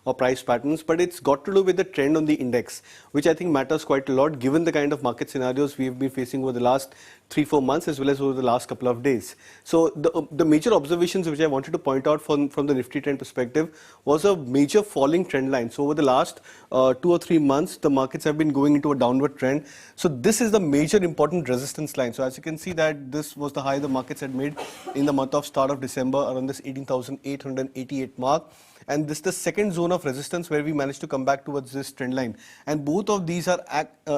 or price patterns, but it's got to do with the trend on the index, which I think matters quite a lot given the kind of market scenarios we have been facing over the last 3-4 months as well as over the last couple of days. So the major observations which I wanted to point out from the Nifty trend perspective was a major falling trend line. So over the last 2 or 3 months, the markets have been going into a downward trend. So this is the major important resistance line. So as you can see that this was the high the markets had made in the month of start of December around this 18,888 mark. And this is the second zone of resistance where we managed to come back towards this trend line. And both of these are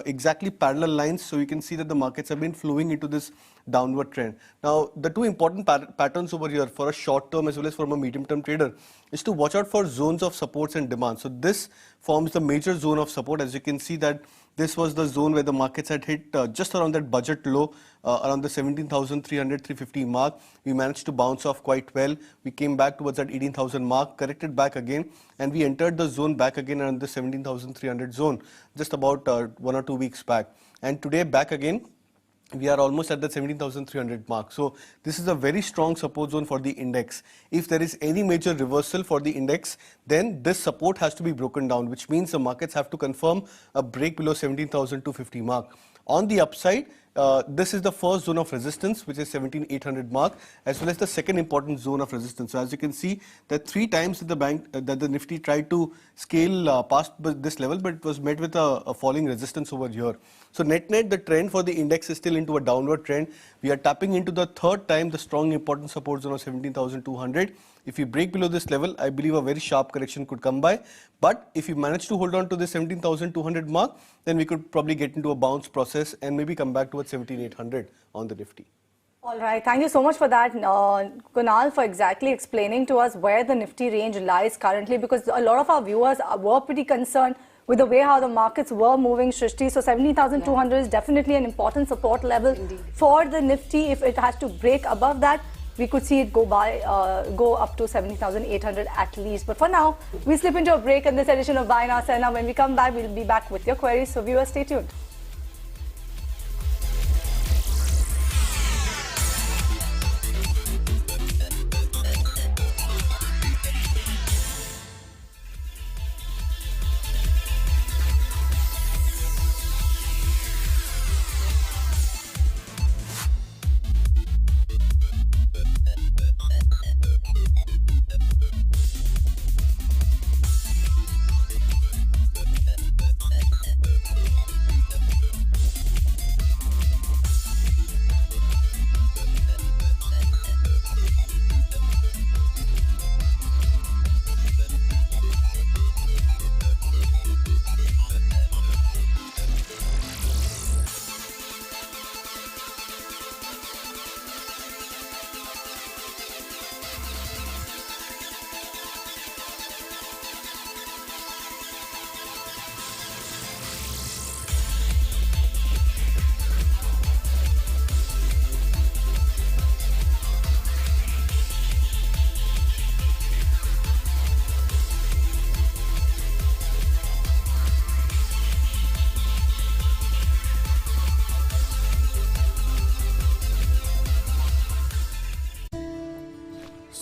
exactly parallel lines. So you can see that the markets have been flowing into this downward trend. Now, the two important patterns over here for a short term as well as from a medium term trader is to watch out for zones of supports and demand. So this forms the major zone of support. As you can see that this was the zone where the markets had hit just around that budget low, around the 17,300, 350 mark. We managed to bounce off quite well. We came back towards that 18,000 mark, corrected back again, and we entered the zone back again around the 17,300 zone just about 1 or 2 weeks back. And today back again, we are almost at the 17,300 mark. So this is a very strong support zone for the index. If there is any major reversal for the index, then this support has to be broken down, which means the markets have to confirm a break below 17,250 mark. On the upside, this is the first zone of resistance, which is 17,800 mark, as well as the second important zone of resistance. So as you can see, that 3 times that the Nifty tried to scale past this level, but it was met with a falling resistance over here. So net, the trend for the index is still into a downward trend. We are tapping into the third time the strong important support zone of 17,200. If we break below this level, I believe a very sharp correction could come by. But if we manage to hold on to the 17,200 mark, then we could probably get into a bounce process and maybe come back towards 17,800 on the Nifty. All right. Thank you so much for that, Kunal, for exactly explaining to us where the Nifty range lies currently, because a lot of our viewers were pretty concerned with the way how the markets were moving, Shrishti. So 17,200 is definitely an important support level for the Nifty. If it has to break above that, we could see it go up to 70,800 at least. But for now, we slip into a break in this edition of Buy Now Sell Now. When we come back, we'll be back with your queries. So viewers, stay tuned.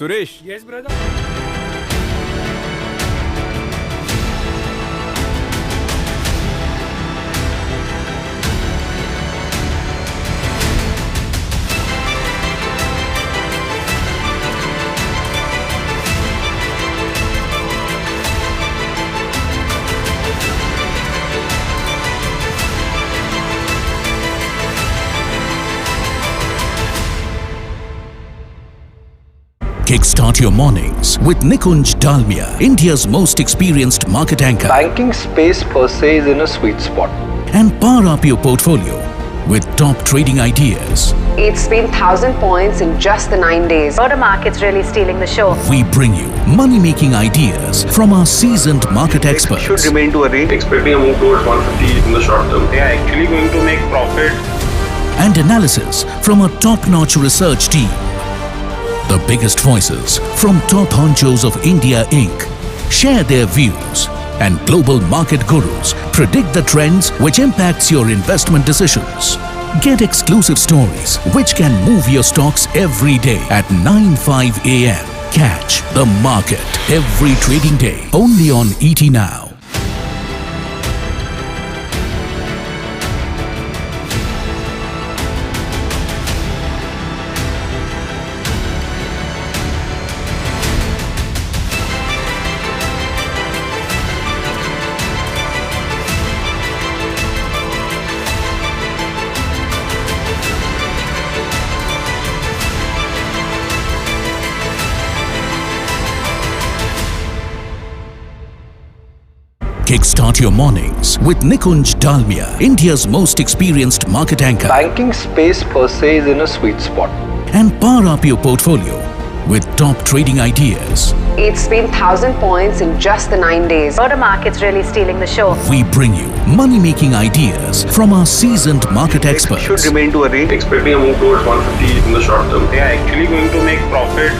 Suresh. Yes, brother. Kickstart your mornings with Nikunj Dalmia, India's most experienced market anchor. Banking space per se is in a sweet spot. And power up your portfolio with top trading ideas. It's been 1,000 points in just the 9 days. The market's really stealing the show. We bring you money-making ideas from our seasoned market experts. Should remain to a range. Expecting a move towards 150 in the short term. They are actually going to make profit. And analysis from a top-notch research team. The biggest voices from top honchos of India Inc. share their views, and global market gurus predict the trends which impacts your investment decisions. Get exclusive stories which can move your stocks every day at 9:05 a.m. Catch the market every trading day only on ET Now. Kickstart your mornings with Nikunj Dalmia, India's most experienced market anchor. Banking space per se is in a sweet spot. And power up your portfolio with top trading ideas. It's been 1,000 points in just the 9 days. The market's really stealing the show. We bring you money-making ideas from our seasoned market experts. Should remain to a range. Expecting a move towards 150 in the short term. They are actually going to make profit.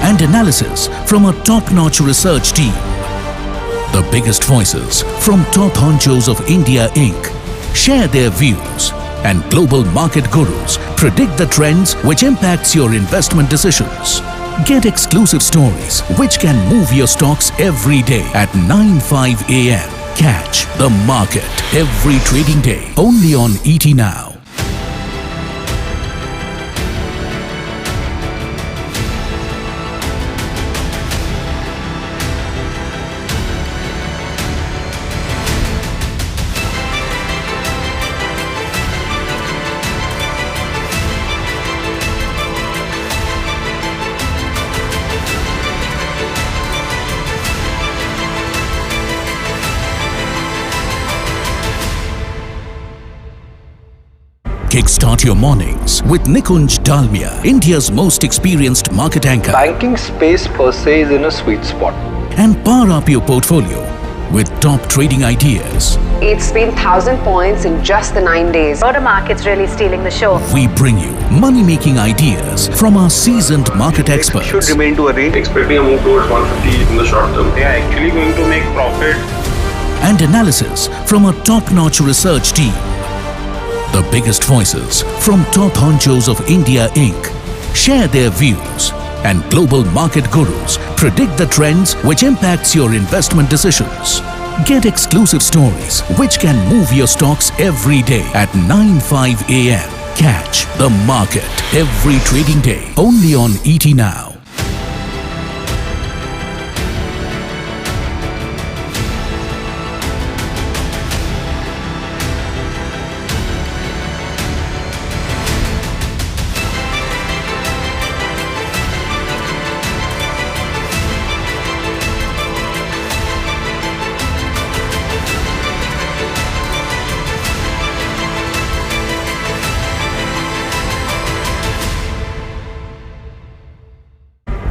And analysis from a top-notch research team. The biggest voices from top honchos of India Inc. share their views, and global market gurus predict the trends which impacts your investment decisions. Get exclusive stories which can move your stocks every day at 9:05 a.m. Catch the market every trading day only on ET Now. Kickstart your mornings with Nikunj Dalmia, India's most experienced market anchor. Banking space per se is in a sweet spot. And power up your portfolio with top trading ideas. It's been 1,000 points in just the 9 days. The market's really stealing the show. We bring you money-making ideas from our seasoned market experts. Should remain to a range. Expecting a move towards 150 in the short term. They are actually going to make profit. And analysis from a top-notch research team. The biggest voices from top honchos of India Inc. share their views, and global market gurus predict the trends which impacts your investment decisions. Get exclusive stories which can move your stocks every day at 9:05 a.m. Catch the market every trading day only on ET Now.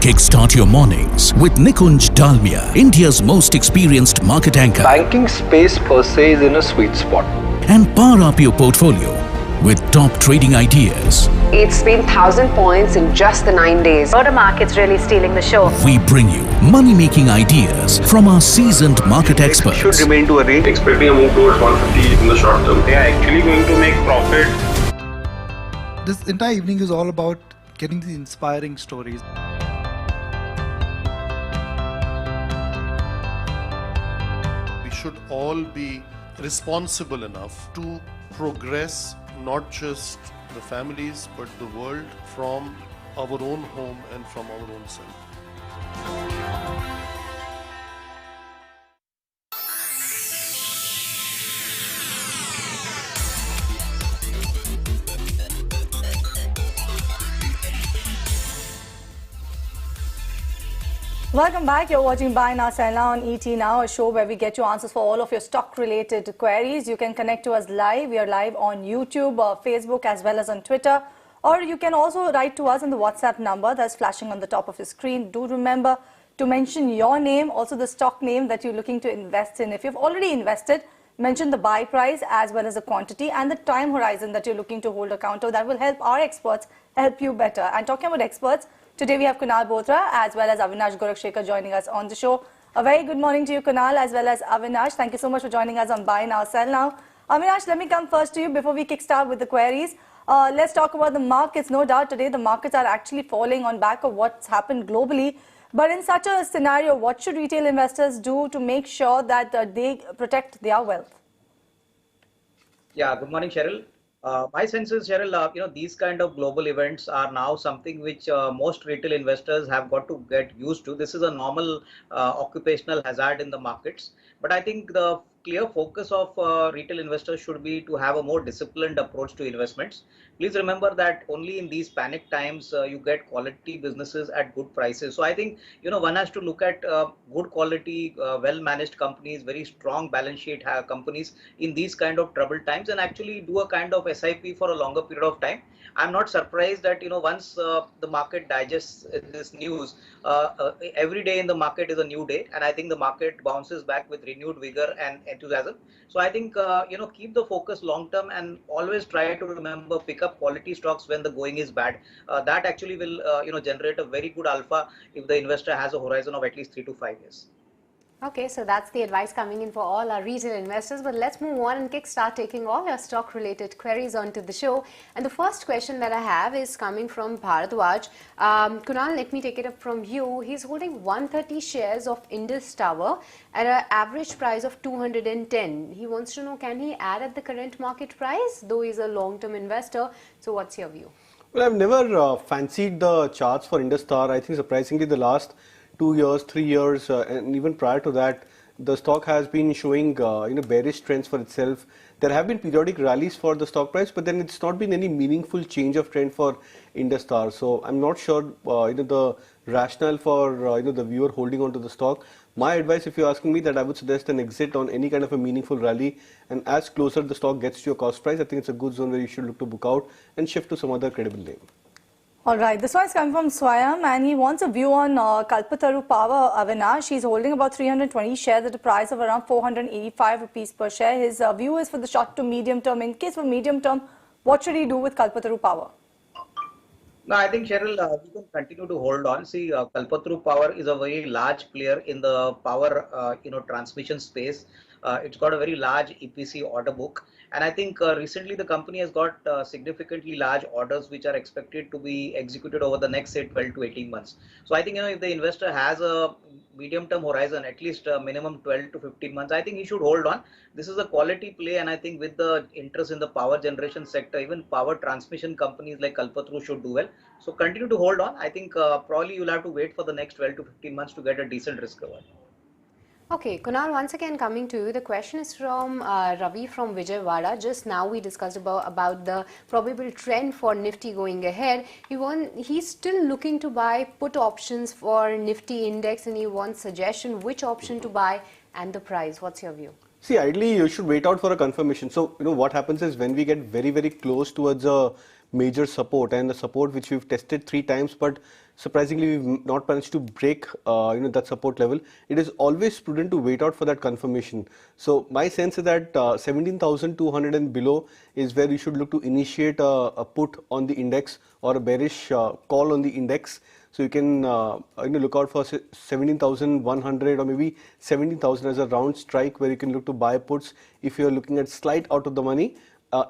Kickstart your mornings with Nikunj Dalmia, India's most experienced market anchor. Banking space per se is in a sweet spot. And power up your portfolio with top trading ideas. It's been 1,000 points in just the 9 days. The market's really stealing the show. We bring you money-making ideas from our seasoned market experts. Should remain to a range. Expecting a move towards 150 in the short term. They are actually going to make profit. This entire evening is all about getting the inspiring stories. We should all be responsible enough to progress not just the families but the world from our own home and from our own self. Welcome back. You're watching Buy Now, Sell Now on ET Now, a show where we get you answers for all of your stock-related queries. You can connect to us live. We are live on YouTube, Facebook, as well as on Twitter. Or you can also write to us on the WhatsApp number that's flashing on the top of your screen. Do remember to mention your name, also the stock name that you're looking to invest in. If you've already invested, mention the buy price as well as the quantity and the time horizon that you're looking to hold account of. That will help our experts help you better. And talking about experts, today we have Kunal Bothra as well as Avinash Gorakhshekar joining us on the show. A very good morning to you, Kunal, as well as Avinash. Thank you so much for joining us on Buy Now, Sell Now. Avinash, let me come first to you before we kickstart with the queries. Let's talk about the markets. No doubt today the markets are actually falling on back of what's happened globally. But in such a scenario, what should retail investors do to make sure that they protect their wealth? Yeah, good morning, Cheryl. My sense is, Cheryl, these kind of global events are now something which most retail investors have got to get used to. This is a normal occupational hazard in the markets. But I think the clear focus of retail investors should be to have a more disciplined approach to investments. Please remember that only in these panic times you get quality businesses at good prices. So I think one has to look at good quality, well-managed companies, very strong balance sheet companies in these kind of troubled times, and actually do a kind of SIP for a longer period of time. I'm not surprised that once the market digests this news, every day in the market is a new day, and I think the market bounces back with renewed vigor and enthusiasm. So I think keep the focus long term and always try to remember pick up quality stocks when the going is bad. That actually will generate a very good alpha if the investor has a horizon of at least 3 to 5 years. Okay, so that's the advice coming in for all our retail investors. But let's move on and kickstart taking all your stock-related queries onto the show. And the first question that I have is coming from Bharadwaj. Kunal, let me take it up from you. He's holding 130 shares of Industar at an average price of 210. He wants to know, can he add at the current market price? Though he's a long-term investor. So what's your view? Well, I've never fancied the charts for Industar. I think surprisingly the last 2 years, 3 years, and even prior to that, the stock has been showing bearish trends for itself. There have been periodic rallies for the stock price, but then it's not been any meaningful change of trend for Industar. So I'm not sure the rationale for the viewer holding on to the stock. My advice, if you're asking me, that I would suggest an exit on any kind of a meaningful rally, and as closer the stock gets to your cost price, I think it's a good zone where you should look to book out and shift to some other credible name. All right, this one is coming from Swayam and he wants a view on Kalpataru Power. Avinash, he's holding about 320 shares at a price of around 485 rupees per share. His view is for the short to medium term. In case of medium term, what should he do with Kalpataru Power? No, I think, Cheryl, we can continue to hold on. See, Kalpataru Power is a very large player in the power, transmission space. It's got a very large EPC order book. And I think recently the company has got significantly large orders which are expected to be executed over the next, say, 12 to 18 months. So I think, if the investor has a medium-term horizon, at least minimum 12 to 15 months, I think he should hold on. This is a quality play, and I think with the interest in the power generation sector, even power transmission companies like Kalpataru should do well. So continue to hold on. I think probably you'll have to wait for the next 12 to 15 months to get a decent risk reward. Okay, Kunal, once again coming to you, the question is from Ravi from Vijayawada. Just now we discussed about the probable trend for Nifty going ahead. He's still looking to buy put options for Nifty index, and he wants suggestion which option to buy and the price. What's your view? See, ideally you should wait out for a confirmation. So, what happens is when we get very, very close towards a major support, and the support which we've tested 3 times, but surprisingly we've not managed to break that support level, it is always prudent to wait out for that confirmation. So my sense is that 17,200 and below is where you should look to initiate a put on the index or a bearish call on the index. So you can look out for 17,100 or maybe 17,000 as a round strike where you can look to buy puts if you're looking at slight out of the money.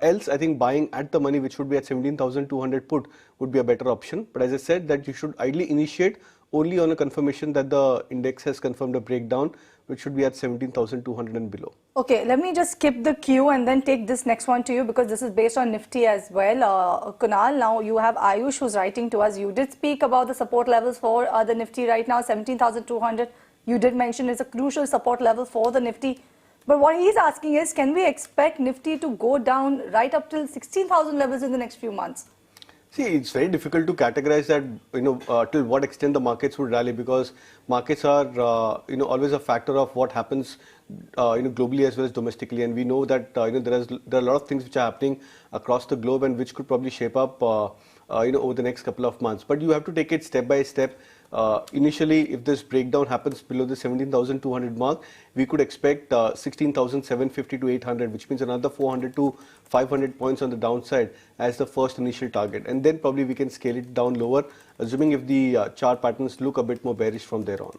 Else, I think buying at the money, which would be at 17,200 put, would be a better option. But as I said, that you should ideally initiate only on a confirmation that the index has confirmed a breakdown, which should be at 17,200 and below. Okay, let me just skip the queue and then take this next one to you because this is based on Nifty as well. Kunal, now you have Ayush who's writing to us. You did speak about the support levels for the Nifty right now, 17,200. You did mention it's a crucial support level for the Nifty. But what he's asking is, can we expect Nifty to go down right up till 16,000 levels in the next few months? See, it's very difficult to categorize that, till what extent the markets would rally, because markets are, always a factor of what happens, globally as well as domestically. And we know that, there are a lot of things which are happening across the globe and which could probably shape up, over the next couple of months. But you have to take it step by step. Initially, if this breakdown happens below the 17,200 mark, we could expect 16,750 to 800, which means another 400 to 500 points on the downside as the first initial target. And then probably we can scale it down lower, assuming if the chart patterns look a bit more bearish from there on.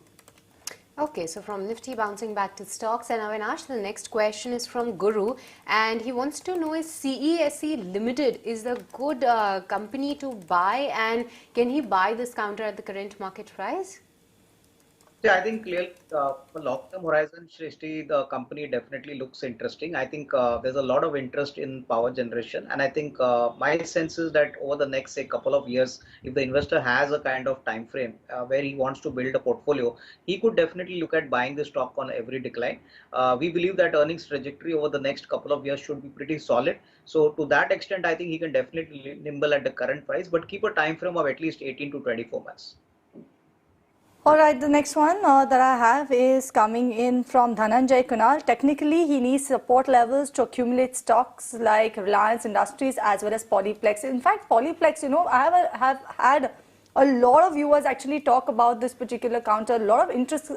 Okay, so from Nifty bouncing back to stocks, and Avinash, the next question is from Guru, and he wants to know if CESC Limited is a good company to buy, and can he buy this counter at the current market price? Yeah, I think clearly for long-term horizon, Shrishti, the company definitely looks interesting. I think there's a lot of interest in power generation, and I think my sense is that over the next, say, couple of years, if the investor has a kind of time frame where he wants to build a portfolio, he could definitely look at buying the stock on every decline. We believe that earnings trajectory over the next couple of years should be pretty solid. So to that extent, I think he can definitely nimble at the current price, but keep a time frame of at least 18 to 24 months. All right, the next one that I have is coming in from Dhananjay Kunal. Technically, he needs support levels to accumulate stocks like Reliance Industries as well as Polyplex. In fact, Polyplex, I have had a lot of viewers actually talk about this particular counter. A lot of interest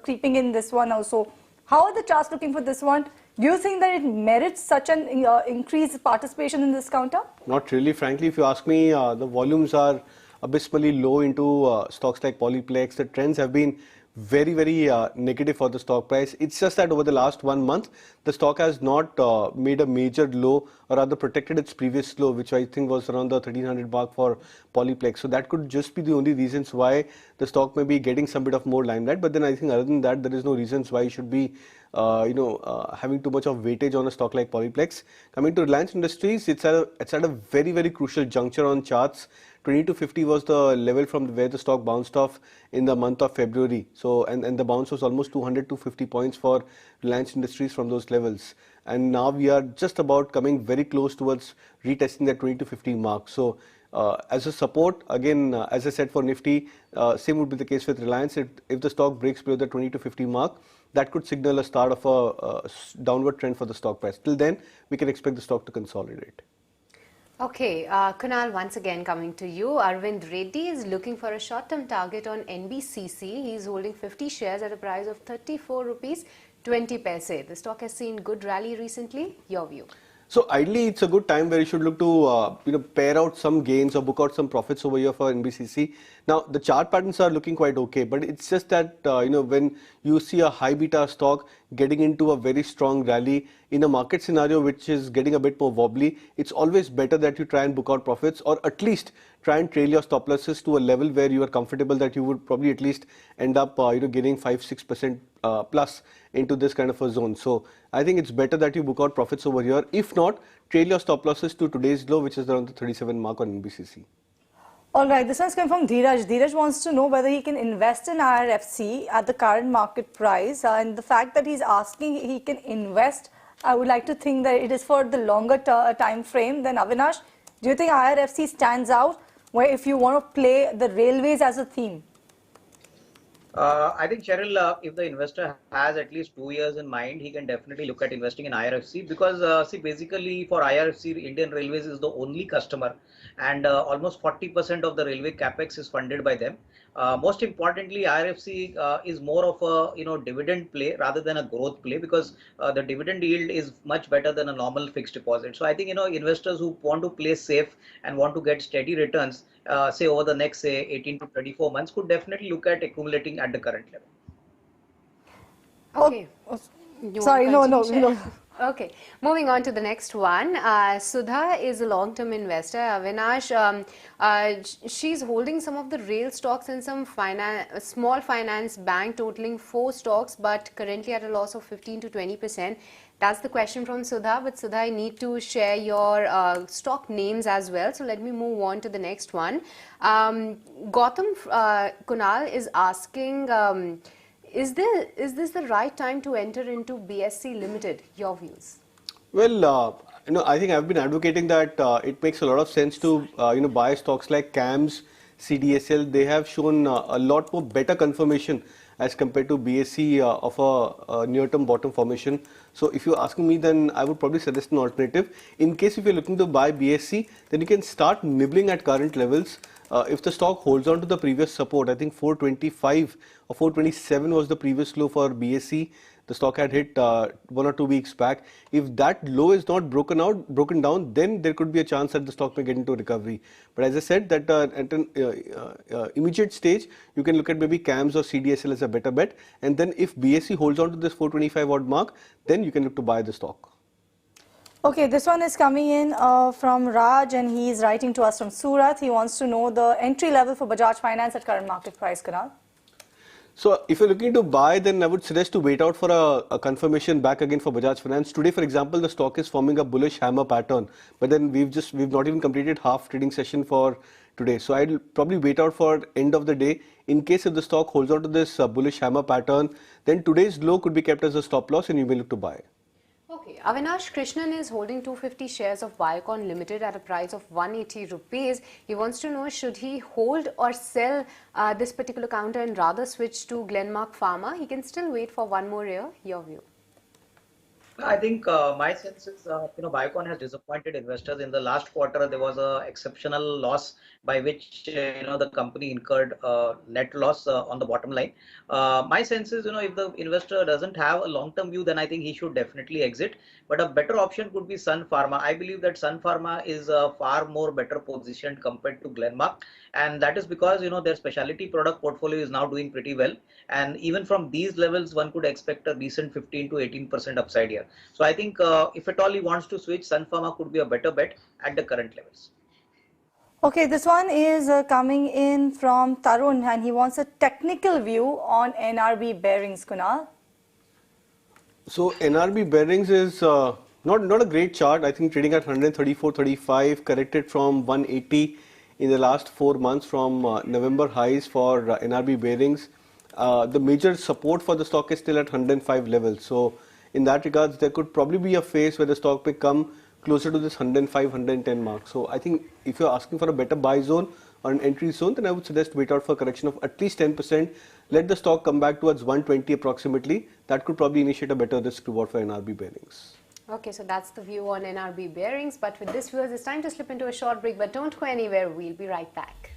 creeping in this one also. How are the charts looking for this one? Do you think that it merits such an increased participation in this counter? Not really, frankly. If you ask me, the volumes are abysmally low into stocks like Polyplex. The trends have been very, very negative for the stock price. It's just that over the last 1 month, the stock has not made a major low, or rather protected its previous low, which I think was around the 1300 mark for Polyplex. So that could just be the only reasons why the stock may be getting some bit of more limelight. But then I think other than that, there is no reasons why you should be having too much of weightage on a stock like Polyplex. Coming to Reliance Industries, it's at a very, very crucial juncture on charts. 20 to 50 was the level from where the stock bounced off in the month of February. So, and the bounce was almost 200 to 50 points for Reliance Industries from those levels. And now we are just about coming very close towards retesting that 20 to 50 mark. So, as a support, again, as I said for Nifty, same would be the case with Reliance. If the stock breaks below the 20 to 50 mark, that could signal a start of a downward trend for the stock price. Till then, we can expect the stock to consolidate. Okay, Kunal, once again coming to you. Arvind Reddy is looking for a short-term target on NBCC. He is holding 50 shares at a price of 34 rupees 20 paise. The stock has seen good rally recently. Your view? So ideally, it's a good time where you should look to pair out some gains or book out some profits over here for NBCC. Now the chart patterns are looking quite okay, but it's just that when you see a high beta stock getting into a very strong rally in a market scenario which is getting a bit more wobbly, it's always better that you try and book out profits, or at least try and trail your stop losses to a level where you are comfortable that you would probably at least end up gaining 5-6% plus into this kind of a zone. So I think it's better that you book out profits over here. If not, trail your stop losses to today's low, which is around the 37 mark on NBCC. All right, this one's coming from Dheeraj. Dheeraj wants to know whether he can invest in IRFC at the current market price, and the fact that he's asking he can invest, I would like to think that it is for the longer time frame. Then Avinash, do you think IRFC stands out where if you want to play the railways as a theme? I think, Cheryl, if the investor has at least 2 years in mind, he can definitely look at investing in IRFC because, basically for IRFC, Indian Railways is the only customer, and almost 40% of the railway capex is funded by them. Most importantly, IRFC is more of a dividend play rather than a growth play because the dividend yield is much better than a normal fixed deposit. So I think investors who want to play safe and want to get steady returns, say over the next 18 to 24 months, could definitely look at accumulating at the current level. Okay. Sorry, no. Okay, moving on to the next one. Sudha is a long-term investor. Avinash, she's holding some of the rail stocks and some small finance bank totaling 4 stocks, but currently at a loss of 15 to 20%. That's the question from Sudha. But Sudha, I need to share your stock names as well. So let me move on to the next one. Gautam Kunal is asking, is this the right time to enter into BSE Limited? Your views? Well, I think I've been advocating that it makes a lot of sense to buy stocks like CAMS, CDSL. They have shown a lot more better confirmation as compared to BSE of a near-term bottom formation. So if you're asking me, then I would probably suggest an alternative. In case if you're looking to buy BSE, then you can start nibbling at current levels. If the stock holds on to the previous support, I think 425 or 427 was the previous low for BSE, The stock had hit 1 or 2 weeks back. If that low is not broken down, then there could be a chance that the stock may get into recovery. But as I said, that at an immediate stage, you can look at maybe CAMS or CDSL as a better bet. And then if BSE holds on to this 425 odd mark, then you can look to buy the stock. Okay, this one is coming in from Raj, and he is writing to us from Surat. He wants to know the entry level for Bajaj Finance at current market price, Kunal. So if you're looking to buy, then I would suggest to wait out for a confirmation back again for Bajaj Finance. Today, for example, the stock is forming a bullish hammer pattern, but then we've not even completed half trading session for today. So I'll probably wait out for end of the day. In case if the stock holds on to this bullish hammer pattern, then today's low could be kept as a stop loss and you may look to buy. Okay, Avinash Krishnan is holding 250 shares of Biocon Limited at a price of 180 rupees. He wants to know, should he hold or sell this particular counter and rather switch to Glenmark Pharma? He can still wait for one more year. Your view? I think my sense is, Biocon has disappointed investors. In the last quarter, there was a exceptional loss by which, the company incurred net loss on the bottom line. My sense is, if the investor doesn't have a long-term view, then I think he should definitely exit. But a better option could be Sun Pharma. I believe that Sun Pharma is far more better positioned compared to Glenmark. And that is because, their specialty product portfolio is now doing pretty well. And even from these levels, one could expect a decent 15 to 18% upside here. So I think if at all he wants to switch, Sun Pharma could be a better bet at the current levels. Okay, this one is coming in from Tarun, and he wants a technical view on NRB Bearings, Kunal. So NRB Bearings is not a great chart. I think trading at 134.35, corrected from 180 in the last 4 months from November highs for NRB Bearings. The major support for the stock is still at 105 levels. So in that regards, there could probably be a phase where the stock may come closer to this 105, 110 mark. So I think if you're asking for a better buy zone or an entry zone, then I would suggest wait out for a correction of at least 10%. Let the stock come back towards 120 approximately. That could probably initiate a better risk reward for NRB Bearings. Okay, so that's the view on NRB Bearings. But with this, viewers, it's time to slip into a short break. But don't go anywhere. We'll be right back.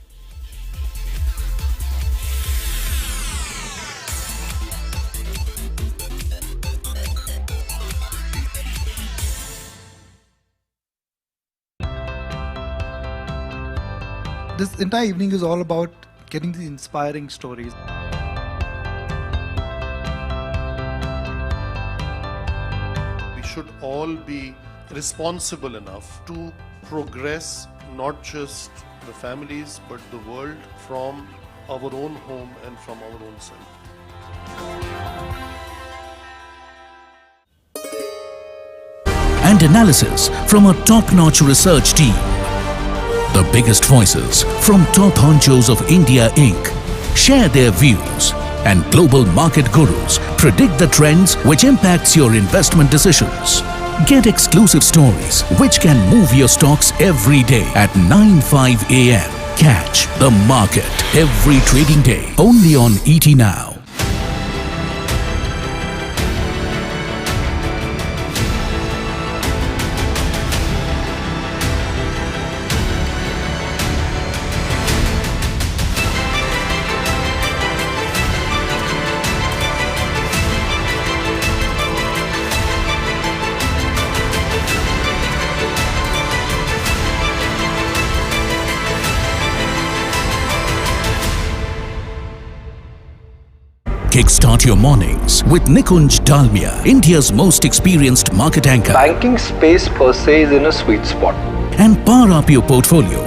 This entire evening is all about getting the inspiring stories. We should all be responsible enough to progress not just the families but the world from our own home and from our own self. And analysis from a top-notch research team. The biggest voices from top honchos of India Inc. share their views, and global market gurus predict the trends which impacts your investment decisions. Get exclusive stories which can move your stocks every day at 9:05 a.m. Catch the market every trading day only on ET Now. Kickstart your mornings with Nikunj Dalmia, India's most experienced market anchor. Banking space per se is in a sweet spot. And power up your portfolio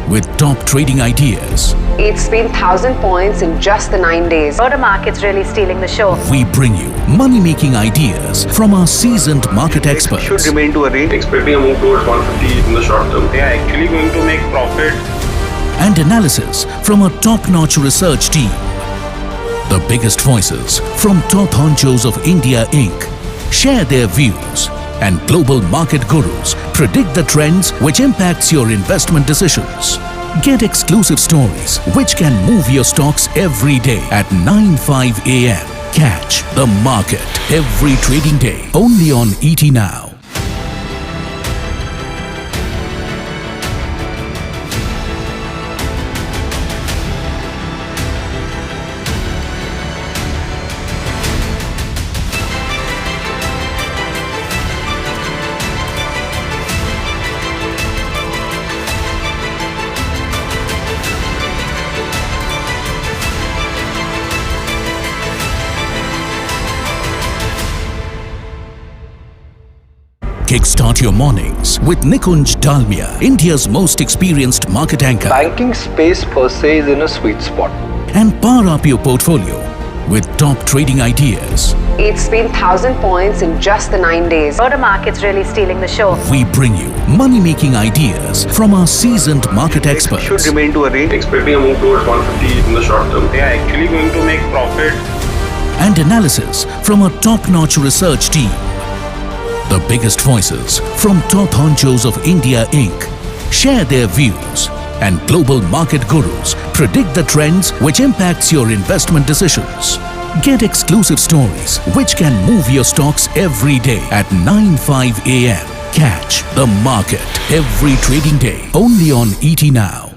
with top trading ideas. It's been 1,000 points in just the 9 days. The market's really stealing the show. We bring you money-making ideas from our seasoned market experts. Should remain to a range. Expecting a move towards 150 in the short term. They are actually going to make profit. And analysis from a top-notch research team. The biggest voices from top honchos of India Inc. share their views, and global market gurus predict the trends which impacts your investment decisions. Get exclusive stories which can move your stocks every day at 9:05 a.m. Catch the market every trading day only on ET Now. Kickstart your mornings with Nikunj Dalmia, India's most experienced market anchor. Banking space per se is in a sweet spot. And power up your portfolio with top trading ideas. It's been 1,000 points in just the 9 days. The market's really stealing the show. We bring you money-making ideas from our seasoned market experts. Should remain to a range. Expecting a move towards 150 in the short term. They are actually going to make profit. And analysis from a top-notch research team. The biggest voices from top honchos of India Inc. share their views, and global market gurus predict the trends which impacts your investment decisions. Get exclusive stories which can move your stocks every day at 9:05 a.m. Catch the market every trading day only on ET Now.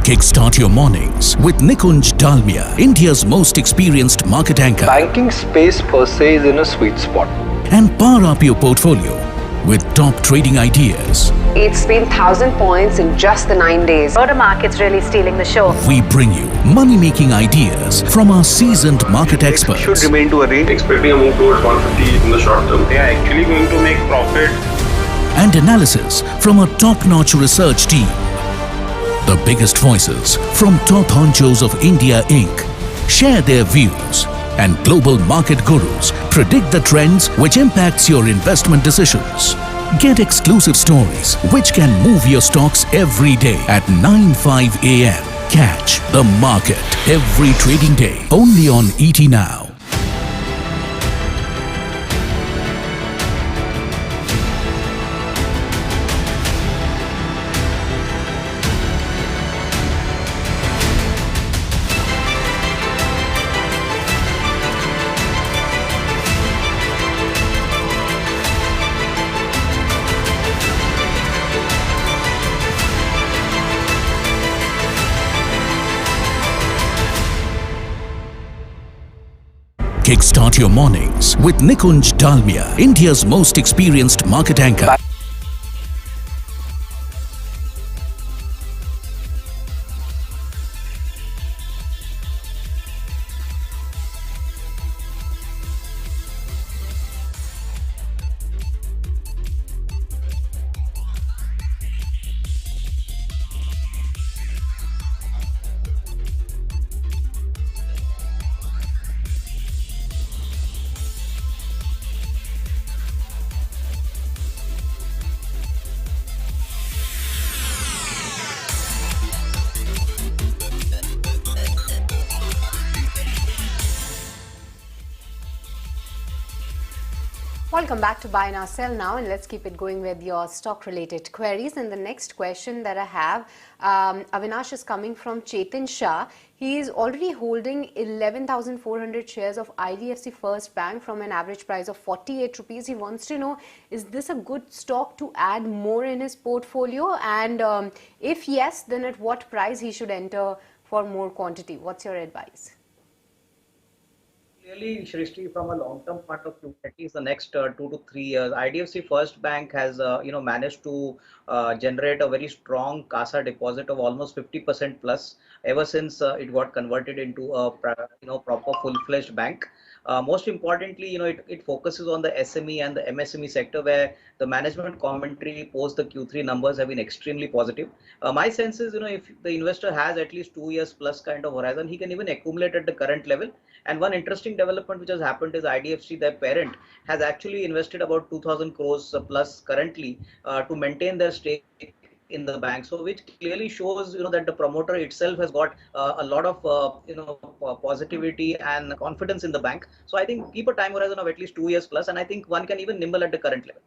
Kickstart your mornings with Nikunj Dalmia, India's most experienced market anchor. Banking space per se is in a sweet spot. And power up your portfolio with top trading ideas. It's been 1,000 points in just the 9 days. The market's really stealing the show. We bring you money-making ideas from our seasoned market experts. Should remain to a range. Expecting a move towards 150 in the short term. They are actually going to make profit. And analysis from a top-notch research team. The biggest voices from top honchos of India Inc. share their views, and global market gurus predict the trends which impacts your investment decisions. Get exclusive stories which can move your stocks every day at 9:05 a.m. Catch the market every trading day only on ET Now. Kickstart your mornings with Nikunj Dalmia, India's most experienced market anchor. Welcome back to Buy Now Sell Now, and let's keep it going with your stock related queries. And the next question that I have, Avinash, is coming from Chetan Shah. He is already holding 11,400 shares of IDFC First Bank from an average price of 48 rupees. He wants to know, is this a good stock to add more in his portfolio? And if yes, then at what price he should enter for more quantity? What's your advice? Clearly, Shrishti, from a long-term point of view, at least the next 2 to 3 years, IDFC First Bank has, managed to generate a very strong CASA deposit of almost 50% plus ever since it got converted into a, proper full-fledged bank. Most importantly, it focuses on the SME and the MSME sector, where the management commentary post the Q3 numbers have been extremely positive. My sense is, if the investor has at least 2 years plus kind of horizon, he can even accumulate at the current level. And one interesting development which has happened is IDFC, their parent, has actually invested about 2,000 crores plus currently to maintain their stake in the bank. So which clearly shows, that the promoter itself has got a lot of, positivity and confidence in the bank. So I think keep a time horizon of at least 2 years plus, and I think one can even nimble at the current level.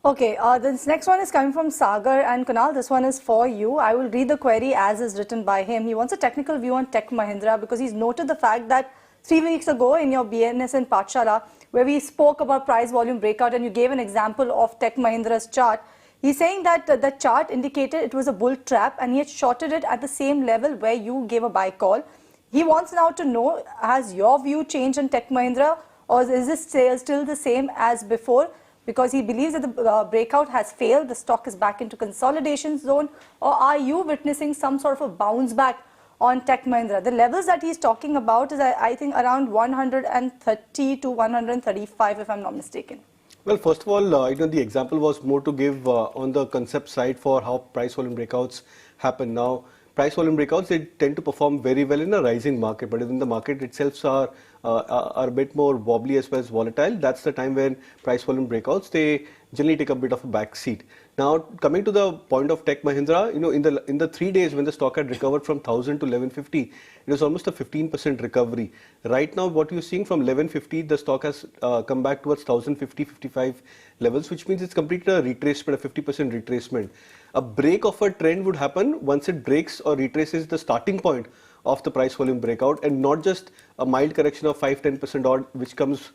Okay, this next one is coming from Sagar, and Kunal, this one is for you. I will read the query as is written by him. He wants a technical view on Tech Mahindra because he's noted the fact that 3 weeks ago in your BNS and Pathshala, where we spoke about price volume breakout and you gave an example of Tech Mahindra's chart. He's saying that the chart indicated it was a bull trap and he had shorted it at the same level where you gave a buy call. He wants now to know, has your view changed on Tech Mahindra, or is this still the same as before? Because he believes that the breakout has failed, the stock is back into consolidation zone, or are you witnessing some sort of a bounce back on Tech Mahindra? The levels that he's talking about is, I think, around 130 to 135, if I'm not mistaken. Well, first of all, the example was more to give on the concept side for how price volume breakouts happen. Now, price volume breakouts, they tend to perform very well in a rising market, but when the market itself are a bit more wobbly as well as volatile, that's the time when price volume breakouts, they generally take a bit of a back seat. Now, coming to the point of Tech Mahindra, in the 3 days when the stock had recovered from 1000 to 1150, it was almost a 15% recovery. Right now, what you're seeing from 1150, the stock has come back towards 1050, 55 levels, which means it's completed a retracement, a 50% retracement. A break of a trend would happen once it breaks or retraces the starting point of the price volume breakout, and not just a mild correction of 5-10% odd, which comes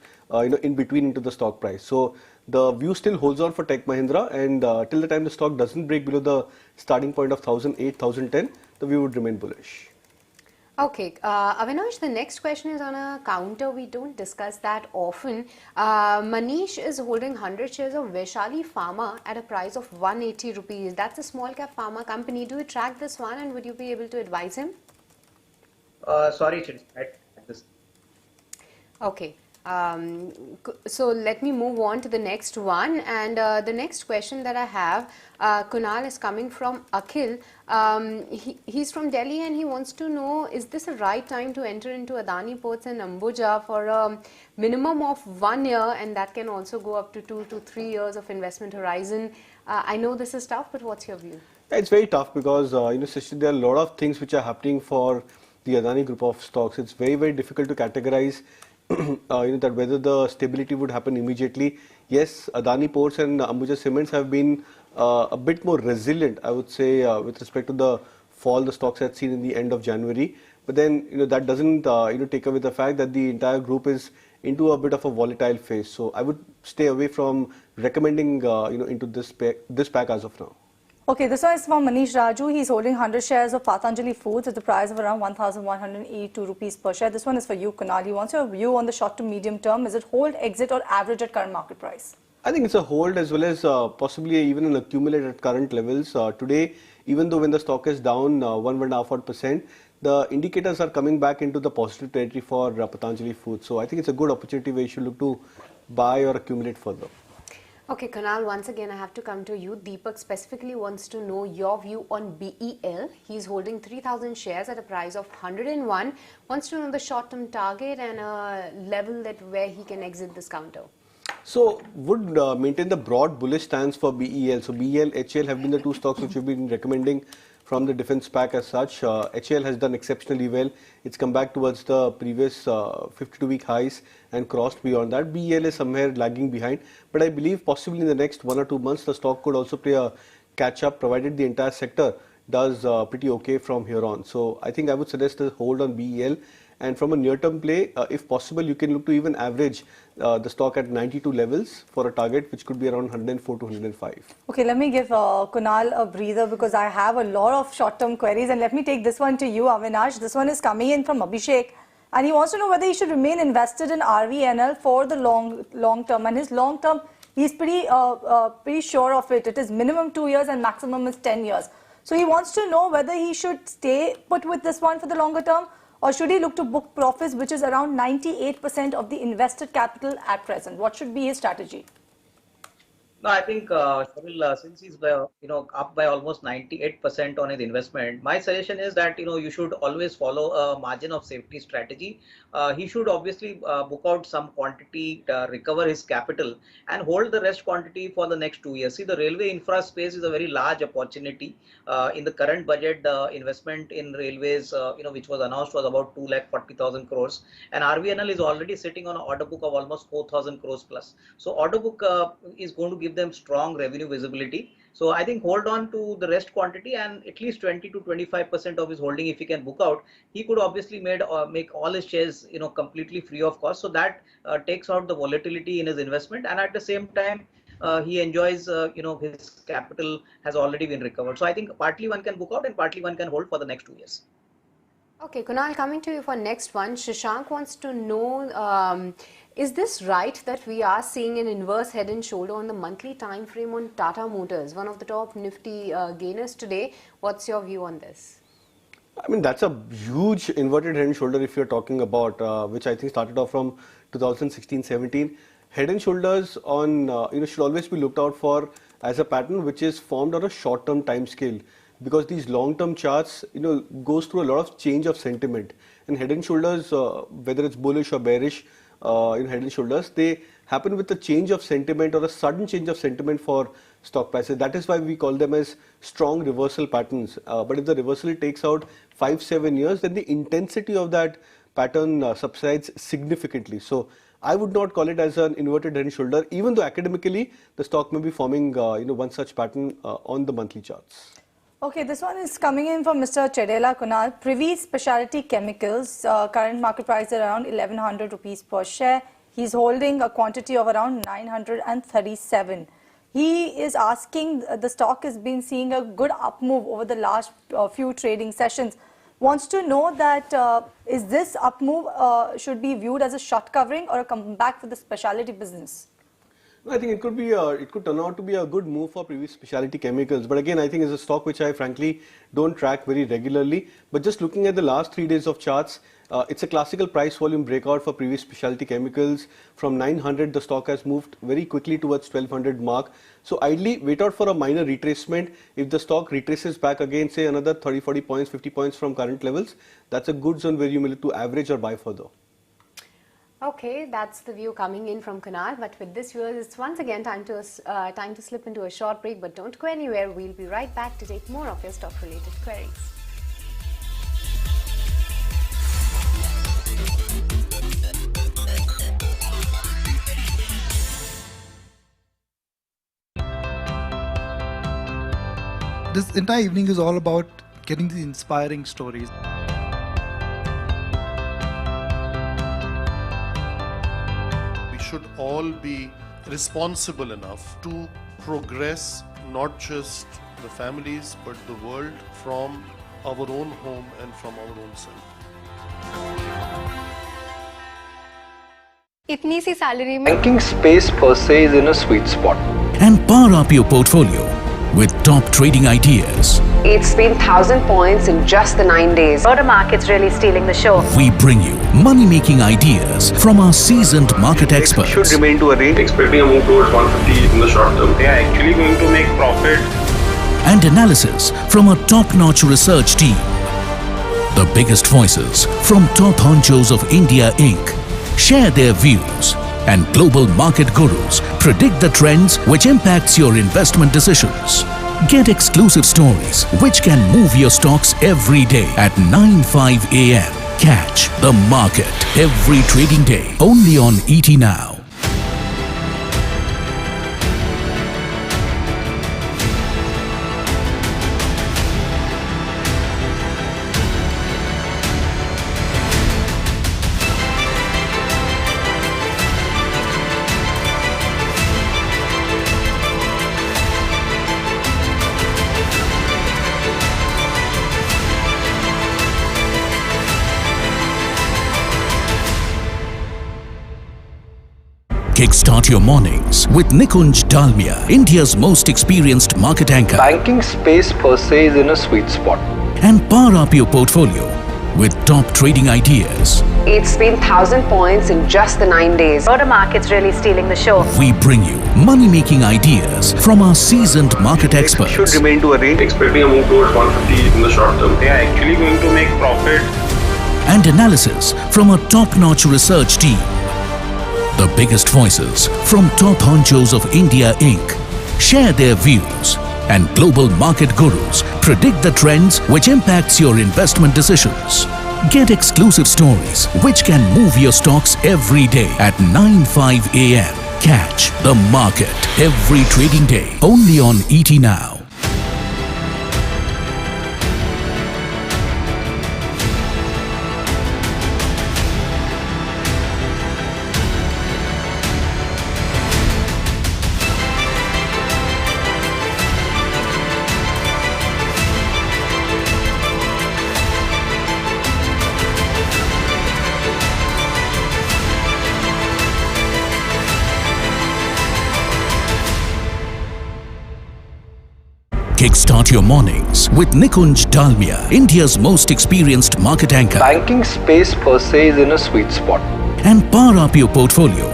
in between into the stock price. So the view still holds on for Tech Mahindra, and till the time the stock doesn't break below the starting point of 1008, 1010, the view would remain bullish. Okay, Avinash, the next question is on a counter. We don't discuss that often. Manish is holding 100 shares of Vaishali Pharma at a price of 180 rupees. That's a small cap pharma company. Do you track this one, and would you be able to advise him? Sorry, right? Okay. So let me move on to the next one, and the next question that I have, Kunal, is coming from Akhil. He's from Delhi and he wants to know, is this the right time to enter into Adani Ports and Ambuja for a minimum of 1 year, and that can also go up to 2 to 3 years of investment horizon? I know this is tough, but what's your view? It's very tough because Srishti, there are a lot of things which are happening for the Adani group of stocks. It's very, very difficult to categorize that whether the stability would happen immediately. Yes, Adani Ports and Ambuja Cements have been a bit more resilient, I would say, with respect to the fall the stocks had seen in the end of January. But then, that doesn't take away the fact that the entire group is into a bit of a volatile phase. So I would stay away from recommending into this pack as of now. Okay, this one is from Manish Raju. He's holding 100 shares of Patanjali Foods at the price of around 1,182 rupees per share. This one is for you, Kunal. He wants your view on the short to medium term. Is it hold, exit, or average at current market price? I think it's a hold as well as possibly even an accumulate at current levels. Today, even though when the stock is down 1.5%, the indicators are coming back into the positive territory for Patanjali Foods. So I think it's a good opportunity where you should look to buy or accumulate further. Okay, Kunal, once again, I have to come to you. Deepak specifically wants to know your view on BEL. He's holding 3,000 shares at a price of 101. Wants to know the short-term target and a level where he can exit this counter. So, would maintain the broad bullish stance for BEL. So, BEL, HAL have been the two stocks which we've been recommending from the defense pack as such. HAL has done exceptionally well. It's come back towards the previous 52-week highs and crossed beyond that. BEL is somewhere lagging behind, but I believe possibly in the next 1 or 2 months the stock could also play a catch-up, provided the entire sector does pretty okay from here on. So I think I would suggest a hold on BEL, and from a near-term play, if possible, you can look to even average the stock at 92 levels for a target which could be around 104 to 105. Okay, let me give Kunal a breather because I have a lot of short-term queries, and let me take this one to you, Avinash. This one is coming in from Abhishek, and he wants to know whether he should remain invested in RVNL for the long term. And his long term, he's pretty sure of it. It is minimum 2 years and maximum is 10 years. So he wants to know whether he should stay put with this one for the longer term, or should he look to book profits, which is around 98% of the invested capital at present? What should be his strategy? No, I think Sharil, since he's up by almost 98% on his investment, my suggestion is that you should always follow a margin of safety strategy. He should obviously book out some quantity, recover his capital, and hold the rest quantity for the next 2 years. See, the railway infra space is a very large opportunity. In the current budget, the investment in railways, which was announced, was about 2,40,000 crores, and RVNL is already sitting on an order book of almost 4,000 crores plus. So order book is going to give them strong revenue visibility, So I think hold on to the rest quantity, and at least 20 to 25% of his holding, if he can book out, he could obviously make all his shares completely free of cost. So that takes out the volatility in his investment, and at the same time he enjoys his capital has already been recovered. So I think partly one can book out and partly one can hold for the next 2 years. Okay, Kunal, coming to you for next one. Shashank wants to know, is this right that we are seeing an inverse head and shoulder on the monthly time frame on Tata Motors, one of the top Nifty gainers today? What's your view on this? I mean, that's a huge inverted head and shoulder if you're talking about, which I think started off from 2016-17. Head and shoulders on, should always be looked out for as a pattern which is formed on a short-term time scale, because these long-term charts, goes through a lot of change of sentiment. And head and shoulders, whether it's bullish or bearish, head and shoulders, they happen with a change of sentiment or a sudden change of sentiment for stock prices. That is why we call them as strong reversal patterns. But if the reversal takes out 5-7 years, then the intensity of that pattern subsides significantly. So I would not call it as an inverted head and shoulder, even though academically the stock may be forming one such pattern on the monthly charts. Okay, this one is coming in from Mr. Chedela Kunal. Privi Speciality Chemicals, current market price is around 1100 rupees per share. He's holding a quantity of around 937. He is asking, the stock has been seeing a good up move over the last few trading sessions. Wants to know that is this up move should be viewed as a short covering or a comeback for the specialty business? I think it could be it could turn out to be a good move for Privi Speciality Chemicals, but again I think it's a stock which I frankly don't track very regularly. But just looking at the last 3 days of charts, it's a classical price volume breakout for Privi Speciality Chemicals. From 900 the stock has moved very quickly towards 1200 mark. So ideally wait out for a minor retracement. If the stock retraces back again, say another 30-40 points, 50 points from current levels, that's a good zone where you may look to average or buy further. Okay, that's the view coming in from Kunal. But with this, viewers, it's once again time to slip into a short break. But don't go anywhere. We'll be right back to take more of your stock-related queries. This entire evening is all about getting the inspiring stories. Should all be responsible enough to progress not just the families but the world from our own home and from our own self. इतनी सी salary में Banking space per se is in a sweet spot. And power up your portfolio with top trading ideas. It's been 1,000 points in just the 9 days. Motor market's really stealing the show. We bring you money-making ideas from our seasoned market experts. Should remain to a range. Expecting a move towards 150 in the short term. They are actually going to make profit. And analysis from a top-notch research team. The biggest voices from top honchos of India Inc. share their views, and global market gurus predict the trends which impacts your investment decisions. Get exclusive stories which can move your stocks every day at 9:05 a.m. Catch the market every trading day only on ET Now. Kickstart your mornings with Nikunj Dalmia, India's most experienced market anchor. Banking space per se is in a sweet spot. And power up your portfolio with top trading ideas. It's been 1,000 points in just the 9 days. Motor market's really stealing the show. We bring you money-making ideas from our seasoned market experts. Should remain to a range. Expecting a move towards 150 in the short term. They are actually going to make profit. And analysis from a top-notch research team. The biggest voices from top honchos of India Inc. share their views, and global market gurus predict the trends which impacts your investment decisions. Get exclusive stories which can move your stocks every day at 9:05 a.m. Catch the market every trading day only on ET Now. Kickstart your mornings with Nikunj Dalmia, India's most experienced market anchor. Banking space per se is in a sweet spot. And power up your portfolio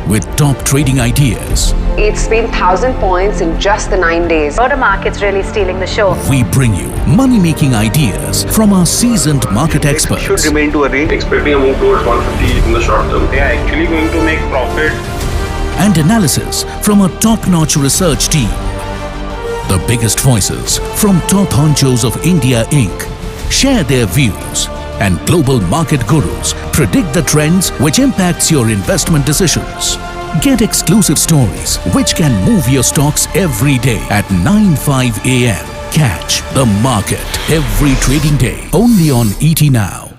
with top trading ideas. It's been 1,000 points in just the 9 days. The market's really stealing the show. We bring you money-making ideas from our seasoned market experts. Should remain to a range. Expecting a move towards 150 in the short term. They are actually going to make profit. And analysis from a top-notch research team. The biggest voices from top honchos of India Inc. share their views, and global market gurus predict the trends which impacts your investment decisions. Get exclusive stories which can move your stocks every day at 9:05 a.m. Catch the market every trading day only on ET Now.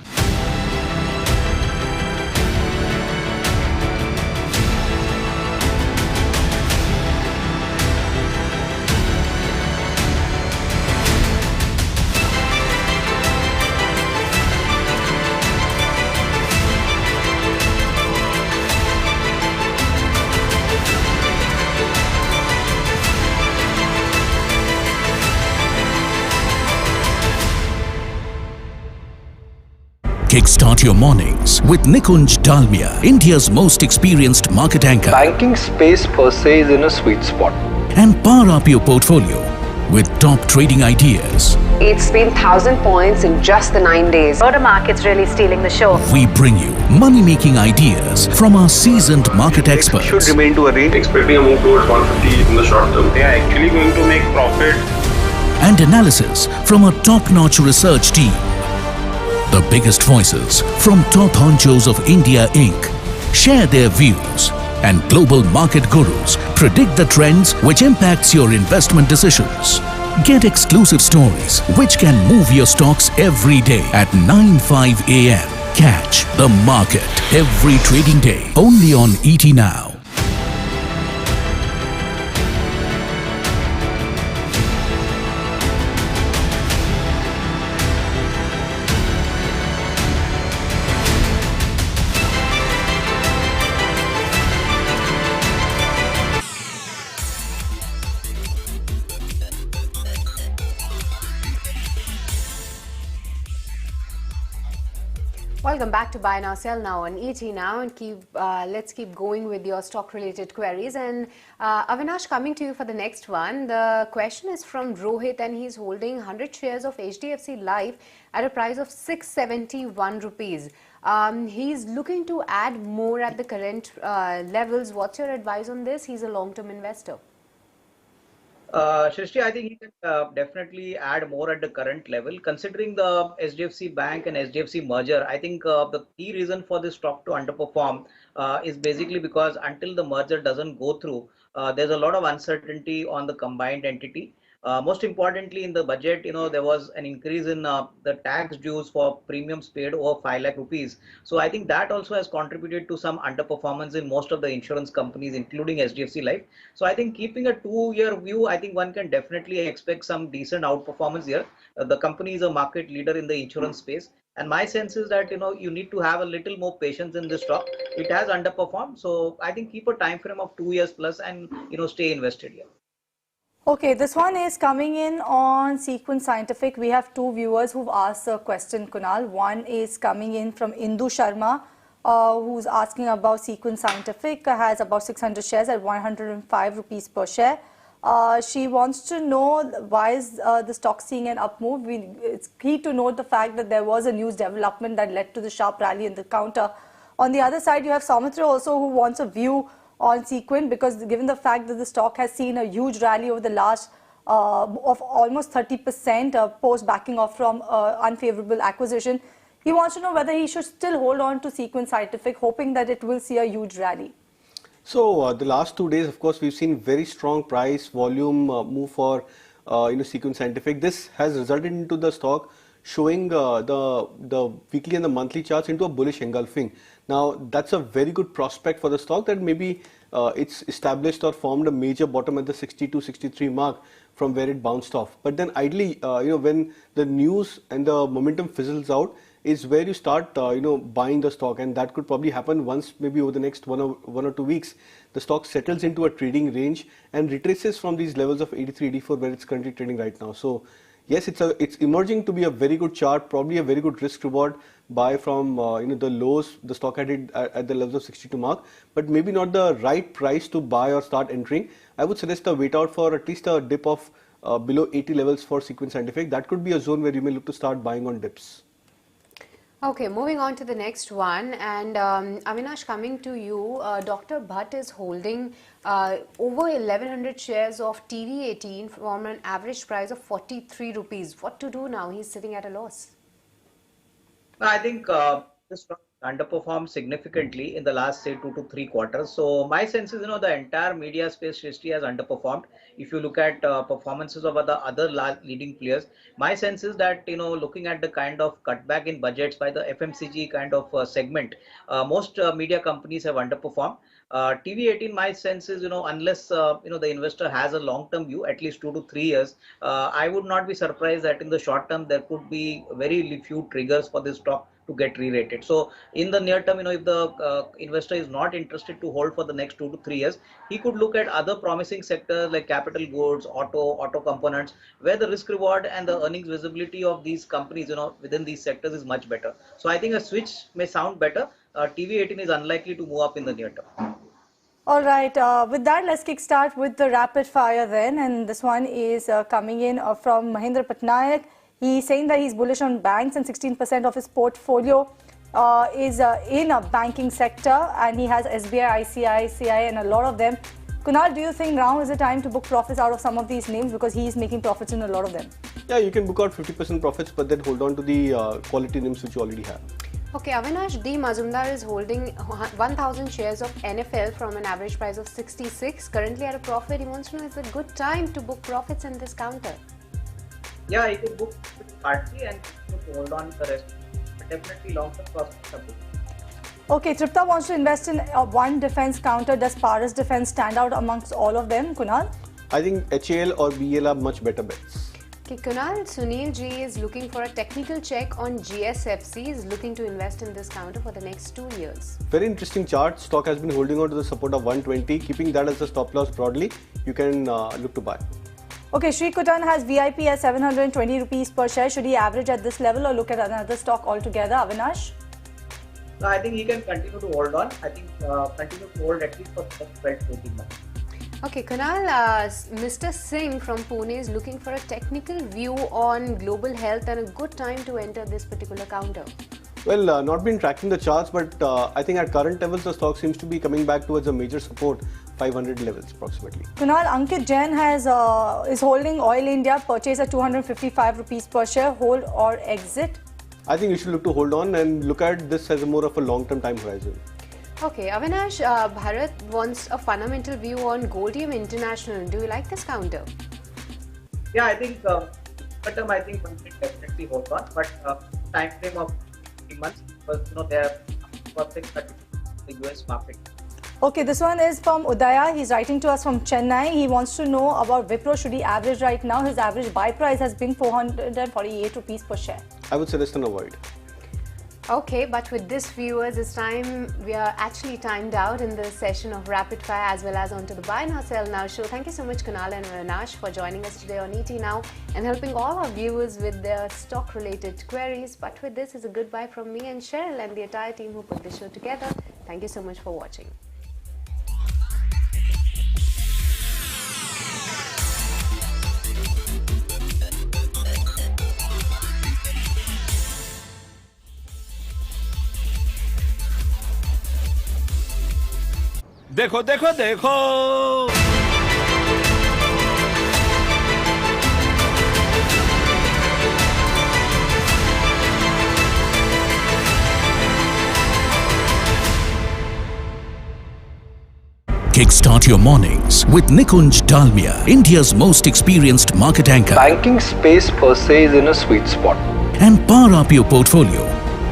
Kickstart your mornings with Nikunj Dalmia, India's most experienced market anchor. Banking space per se is in a sweet spot. And power up your portfolio with top trading ideas. It's been 1,000 points in just the 9 days. The market's really stealing the show. We bring you money-making ideas from our seasoned market experts. Should remain to a range. Expecting a move towards 150 in the short term. They are actually going to make profit. And analysis from a top-notch research team. The biggest voices from top honchos of India Inc. share their views, and global market gurus predict the trends which impacts your investment decisions. Get exclusive stories which can move your stocks every day at 9:05 a.m. Catch the market every trading day only on ET Now. Welcome back to Buy Now, Sell Now on ET Now, and let's keep going with your stock-related queries. And Avinash, coming to you for the next one. The question is from Rohit, and he's holding 100 shares of HDFC Life at a price of 671 rupees. He's looking to add more at the current levels. What's your advice on this? He's a long-term investor. Shrishti, I think he can definitely add more at the current level. Considering the HDFC Bank and HDFC merger, I think the key reason for this stock to underperform is basically because until the merger doesn't go through, there's a lot of uncertainty on the combined entity. Most importantly, in the budget, there was an increase in the tax dues for premiums paid over 5 lakh rupees. So I think that also has contributed to some underperformance in most of the insurance companies, including HDFC Life. So I think keeping a 2-year view, I think one can definitely expect some decent outperformance here. The company is a market leader in the insurance space. And my sense is that, you need to have a little more patience in this stock. It has underperformed. So I think keep a time frame of 2 years plus and, stay invested here. Okay, this one is coming in on Sequent Scientific. We have two viewers who've asked a question, Kunal. One is coming in from Indu Sharma, who's asking about Sequent Scientific, has about 600 shares at 105 rupees per share. She wants to know why is the stock seeing an up move. It's key to note the fact that there was a news development that led to the sharp rally in the counter. On the other side, you have Soumitra also, who wants a view on Sequent, because given the fact that the stock has seen a huge rally over the last of almost 30% post backing off from unfavorable acquisition, he wants to know whether he should still hold on to Sequent Scientific, hoping that it will see a huge rally. So the last 2 days, of course, we've seen very strong price volume move for Sequent Scientific. This has resulted into the stock showing the weekly and the monthly charts into a bullish engulfing. Now that's a very good prospect for the stock that maybe it's established or formed a major bottom at the 62-63 mark from where it bounced off. But then ideally, when the news and the momentum fizzles out, is where you start buying the stock, and that could probably happen once maybe over the next one or 2 weeks the stock settles into a trading range and retraces from these levels of 83, 84 where it's currently trading right now. So yes, it's emerging to be a very good chart, probably a very good risk reward buy from the lows the stock had it at the levels of 62 mark, but maybe not the right price to buy or start entering. I would suggest a wait out for at least a dip of below 80 levels for Sequent Scientific. That could be a zone where you may look to start buying on dips. Okay, moving on to the next one, and Avinash, coming to you, Dr. Bhatt is holding over 1100 shares of TV18 from an average price of 43 rupees. What to do now? He's sitting at a loss. I think this stock underperformed significantly in the last, say, 2 to 3 quarters. So my sense is, the entire media space history has underperformed. If you look at performances of the other leading players, my sense is that, looking at the kind of cutback in budgets by the FMCG kind of segment, most media companies have underperformed. TV18, my sense is, unless, the investor has a long-term view, at least 2 to 3 years, I would not be surprised that in the short term, there could be very few triggers for this stock to get re-rated. So in the near term, if the investor is not interested to hold for the next 2 to 3 years, he could look at other promising sectors like capital goods, auto components, where the risk reward and the earnings visibility of these companies, within these sectors is much better. So I think a switch may sound better. TV18 is unlikely to move up in the near term. All right, with that, let's kickstart with the rapid fire then. And this one is coming in from Mahindra Patnaik. He's saying that he's bullish on banks and 16% of his portfolio is in a banking sector, and he has SBI, ICICI and a lot of them. Kunal, do you think now is the time to book profits out of some of these names, because he is making profits in a lot of them? Yeah, you can book out 50% profits, but then hold on to the quality names which you already have. Okay, Avinash, D. Mazumdar is holding 1,000 shares of NFL from an average price of 66. Currently at a profit. He wants to know, is it a good time to book profits in this counter? Yeah, you can book partly and hold on the rest. But definitely long-term prospects are good. Okay, Tripta wants to invest in one defense counter. Does Paras Defense stand out amongst all of them, Kunal? I think HAL or BL are much better bets. Okay, Kunal, Sunil G is looking for a technical check on GSFC. Is looking to invest in this counter for the next 2 years. Very interesting chart. Stock has been holding on to the support of 120. Keeping that as a stop loss broadly, you can look to buy. Okay, Sri Kutan has VIP at 720 rupees per share. Should he average at this level or look at another stock altogether, Avinash? No, I think he can continue to hold on. I think continue to hold at least for the next 12 to 18 months. Okay, Kunal, Mr. Singh from Pune is looking for a technical view on global health and a good time to enter this particular counter. Well, not been tracking the charts, but I think at current levels, the stock seems to be coming back towards a major support, 500 levels approximately. Kunal, Ankit Jain is holding Oil India, purchase at 255 rupees per share, hold or exit? I think you should look to hold on and look at this as a more of a long-term time horizon. Okay, Avinash, Bharat wants a fundamental view on Goldium International. Do you like this counter? Yeah, I think I think one can definitely hold on, but time frame of 3 months, because they are perfect at the US market. Okay, this one is from Udaya. He's writing to us from Chennai. He wants to know about Wipro. Should he average right now? His average buy price has been 448 rupees per share. I would suggest an avoid. Okay, but with this, viewers, this time we are actually timed out in this session of Rapid Fire as well as onto the Buy Now Sell Now show. Thank you so much, Kunal and Avinash, for joining us today on ET Now and helping all our viewers with their stock-related queries. But with this is a goodbye from me and Cheryl and the entire team who put the show together. Thank you so much for watching. देखो देखो देखो Kickstart your mornings with Nikunj Dalmia, India's most experienced market anchor. Banking space per se is in a sweet spot. And power up your portfolio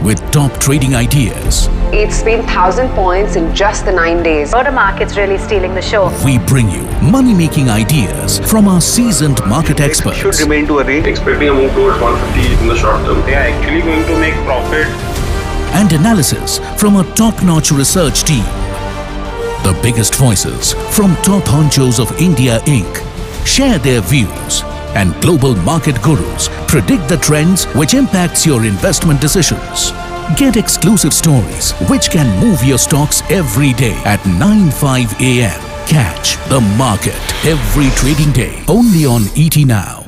with top trading ideas. It's been 1,000 points in just the 9 days. The market's really stealing the show. We bring you money-making ideas from our seasoned market experts. Should remain to a range. Expecting a move towards 150 in the short term. They are actually going to make profit. And analysis from a top-notch research team. The biggest voices from top honchos of India Inc. share their views, and global market gurus predict the trends which impacts your investment decisions. Get exclusive stories which can move your stocks every day at 9:05 a.m. Catch the market every trading day only on ET Now.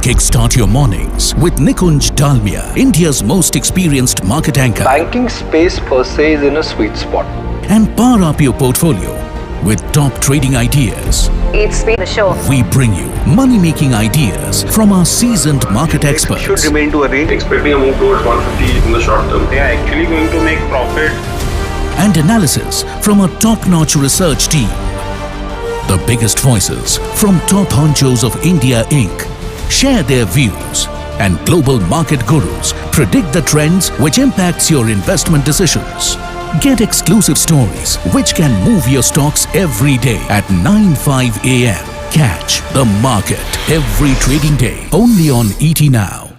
Kickstart your mornings with Nikunj Dalmia, India's most experienced market anchor. Banking space per se is in a sweet spot. And power up your portfolio with top trading ideas. It's been the show. We bring you money-making ideas from our seasoned market experts. Should remain to a range. Expecting a move towards 150 in the short term. They are actually going to make profit. And analysis from a top-notch research team. The biggest voices from top honchos of India Inc. share their views, and global market gurus predict the trends which impacts your investment decisions. Get exclusive stories which can move your stocks every day at 9:05 a.m. Catch the market every trading day only on ET Now.